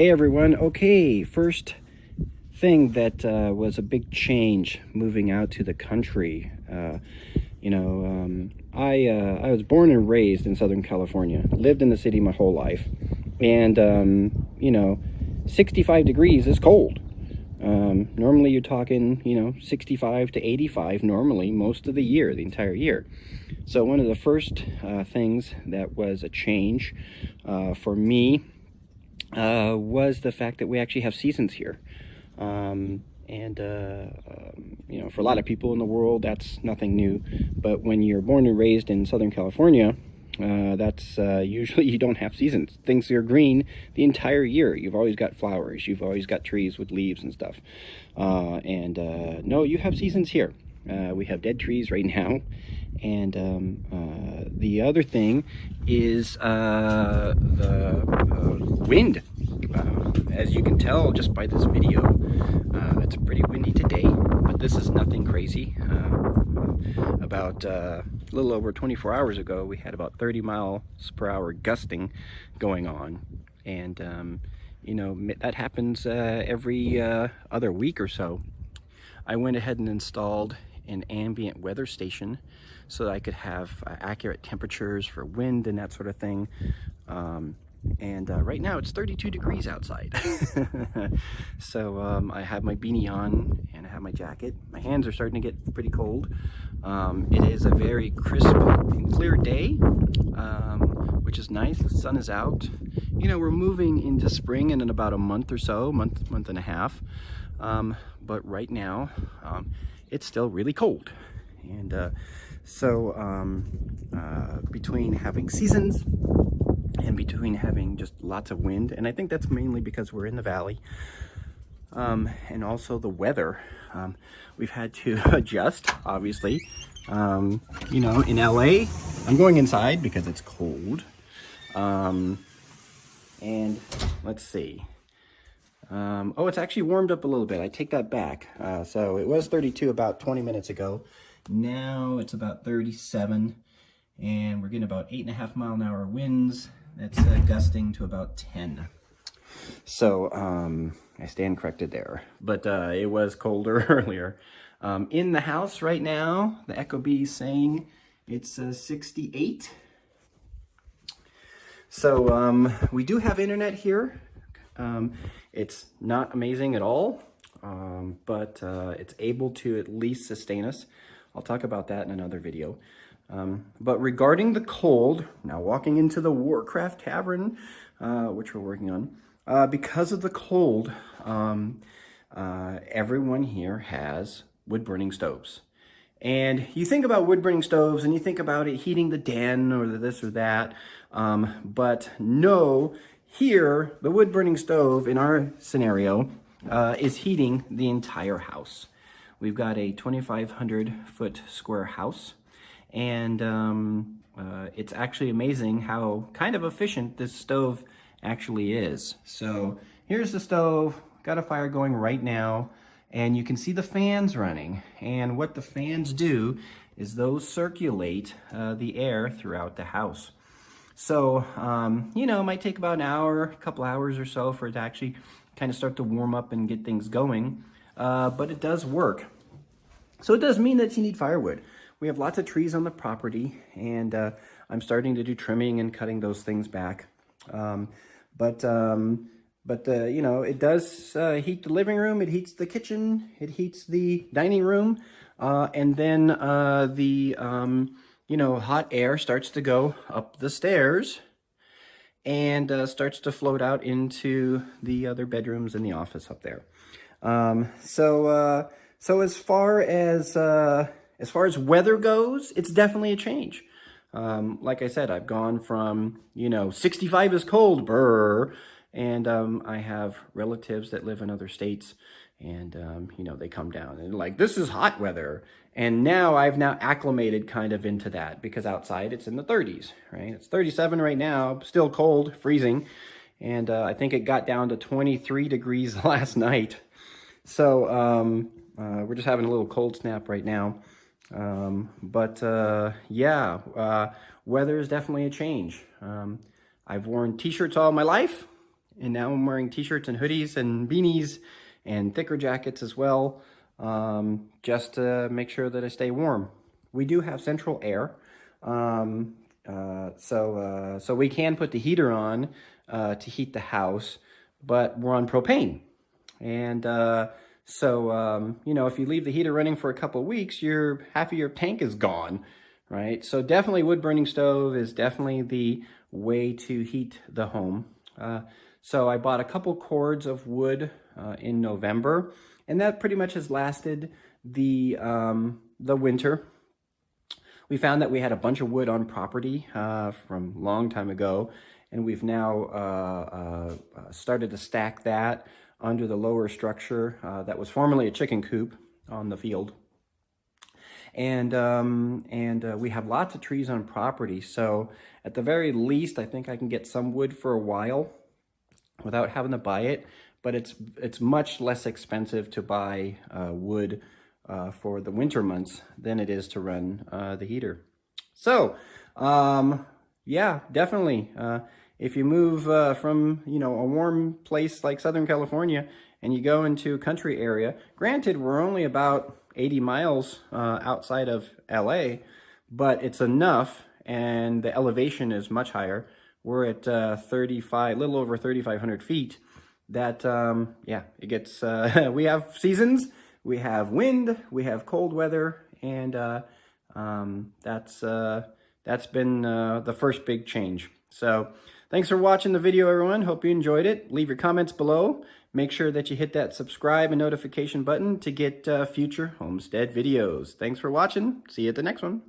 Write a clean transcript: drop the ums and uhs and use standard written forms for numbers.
Hey everyone. Okay, first thing that was a big change moving out to the country. I was born and raised in Southern California, lived in the city my whole life, and 65 degrees is cold. Normally you're talking 65 to 85 normally most of the year, the entire year. So one of the first things that was a change for me was the fact that we actually have seasons here. For a lot of people in the world, that's nothing new. But when you're born and raised in Southern California, that's usually you don't have seasons. Things are green the entire year. You've always got flowers. You've always got trees with leaves and stuff. No, you have seasons here. We have dead trees right now. And the other thing is the wind. As you can tell just by this video, it's pretty windy today, but this is nothing crazy. About a little over 24 hours ago, we had about 30 miles per hour gusting going on. And, that happens every other week or so. I went ahead and installed an ambient weather station so that I could have accurate temperatures for wind and that sort of thing. Right now it's 32 degrees outside. So I have my beanie on and I have my jacket. My hands are starting to get pretty cold. It is a very crisp and clear day, which is nice. The sun is out. We're moving into spring in about a month or so, month and a half. But right now, it's still really cold. And between having seasons and between having just lots of wind, and I think that's mainly because we're in the valley, and also the weather, we've had to adjust, obviously. In LA, I'm going inside because it's cold. And let's see. It's actually warmed up a little bit. I take that back. So it was 32 about 20 minutes ago. Now it's about 37, and we're getting about 8.5-mile-an-hour winds. That's gusting to about 10. So I stand corrected there. But it was colder earlier. In the house right now, the Echo Bee is saying it's 68. So we do have internet here. It's not amazing at all, but it's able to at least sustain us. I'll talk about that in another video. But regarding the cold, now walking into the Warcraft Tavern, which we're working on, because of the cold, everyone here has wood-burning stoves. And you think about wood-burning stoves and you think about it heating the den or this or that, but no, here, the wood-burning stove in our scenario is heating the entire house. We've got a 2,500-foot square house, and it's actually amazing how kind of efficient this stove actually is. So here's the stove, got a fire going right now, and you can see the fans running. And what the fans do is those circulate the air throughout the house. So, it might take about an hour, a couple hours or so for it to actually kind of start to warm up and get things going. But it does work. So it does mean that you need firewood. We have lots of trees on the property, and I'm starting to do trimming and cutting those things back. It does heat the living room, it heats the kitchen, it heats the dining room, and then hot air starts to go up the stairs and starts to float out into the other bedrooms and the office up there. So as far as weather goes, it's definitely a change. Like I said, I've gone from 65 is cold, brr, and I have relatives that live in other states, and they come down and like, this is hot weather. And now I've acclimated kind of into that, because outside it's in the 30s, right? It's 37 right now, still cold, freezing. And I think it got down to 23 degrees last night. So we're just having a little cold snap right now. Weather is definitely a change. I've worn t-shirts all my life, And now I'm wearing t-shirts and hoodies and beanies and thicker jackets as well, just to make sure that I stay warm. We do have central air, so we can put the heater on to heat the house, but we're on propane. And you know, if you leave the heater running for a couple of weeks, half of your tank is gone, right? So definitely wood burning stove is definitely the way to heat the home. So I bought a couple cords of wood in November, and that pretty much has lasted the winter. We found that we had a bunch of wood on property from a long time ago, and we've now started to stack that under the lower structure that was formerly a chicken coop on the field. And we have lots of trees on property, so at the very least, I think I can get some wood for a while without having to buy it, but it's much less expensive to buy wood for the winter months than it is to run the heater. So, yeah, definitely. If you move from, you know, a warm place like Southern California and you go into a country area, granted, we're only about 80 miles outside of LA, but it's enough, and the elevation is much higher. We're at little over 3,500 feet. That, yeah, it gets, we have seasons, we have wind, we have cold weather, and that's been the first big change. So thanks for watching the video, everyone. Hope you enjoyed it. Leave your comments below. Make sure that you hit that subscribe and notification button to get future homestead videos. Thanks for watching. See you at the next one.